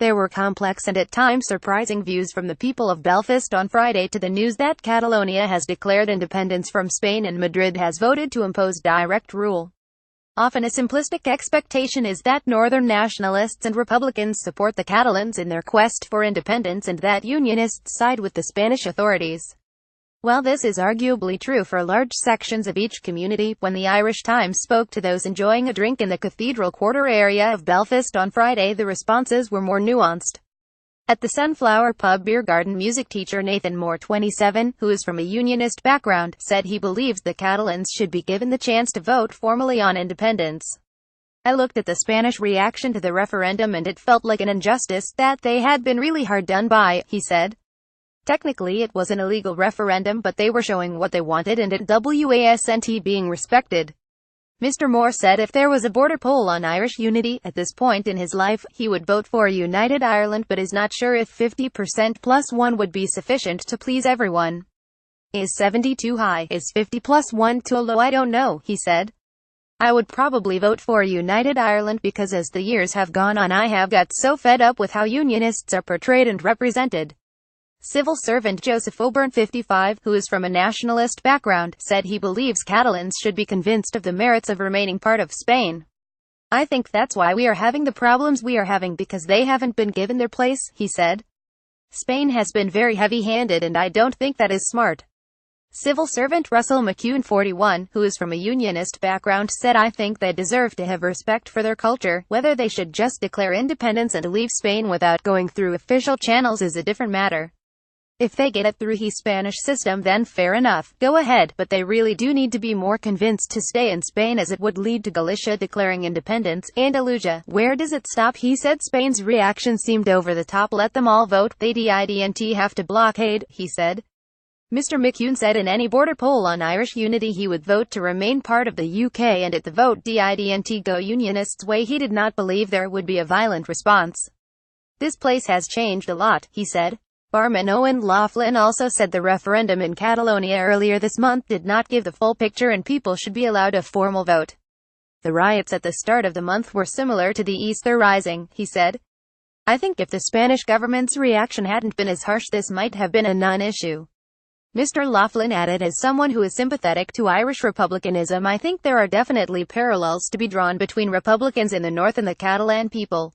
There were complex and at times surprising views from the people of Belfast on Friday to the news that Catalonia has declared independence from Spain and Madrid has voted to impose direct rule. Often a simplistic expectation is that northern nationalists and Republicans support the Catalans in their quest for independence and that unionists side with the Spanish authorities. While this is arguably true for large sections of each community, when the Irish Times spoke to those enjoying a drink in the Cathedral Quarter area of Belfast on Friday, the responses were more nuanced. At the Sunflower Pub Beer Garden, music teacher Nathan Moore, 27, who is from a unionist background, said he believes the Catalans should be given the chance to vote formally on independence. "I looked at the Spanish reaction to the referendum and it felt like an injustice, that they had been really hard done by," he said. Technically it was an illegal referendum, but they were showing what they wanted and it wasn't being respected. Mr. Moore said if there was a border poll on Irish unity, at this point in his life, he would vote for a united Ireland, but is not sure if 50% plus 1 would be sufficient to please everyone. "Is 70 too high? Is 50 plus 1 too low? I don't know," he said. "I would probably vote for a united Ireland because as the years have gone on I have got so fed up with how unionists are portrayed and represented." Civil servant Joseph O'Byrne, 55, who is from a nationalist background, said he believes Catalans should be convinced of the merits of remaining part of Spain. "I think that's why we are having the problems we are having, because they haven't been given their place," he said. "Spain has been very heavy-handed and I don't think that is smart." Civil servant Russell McCune, 41, who is from a unionist background, said I think they deserve to have respect for their culture. Whether they should just declare independence and leave Spain without going through official channels is a different matter. If they get it through the Spanish system, then fair enough, go ahead, but they really do need to be more convinced to stay in Spain, as it would lead to Galicia declaring independence. Andalusia, where does it stop? He said Spain's reaction seemed over the top. Let them all vote, they didn't have to blockade, he said. Mr. McCune said in any border poll on Irish unity he would vote to remain part of the UK, and at the vote didn't go Unionists' way, he did not believe there would be a violent response. "This place has changed a lot," he said. Barman Owen Laughlin also said the referendum in Catalonia earlier this month did not give the full picture and people should be allowed a formal vote. "The riots at the start of the month were similar to the Easter Rising," he said. "I think if the Spanish government's reaction hadn't been as harsh, this might have been a non-issue." Mr. Laughlin added, "As someone who is sympathetic to Irish republicanism, I think there are definitely parallels to be drawn between Republicans in the north and the Catalan people.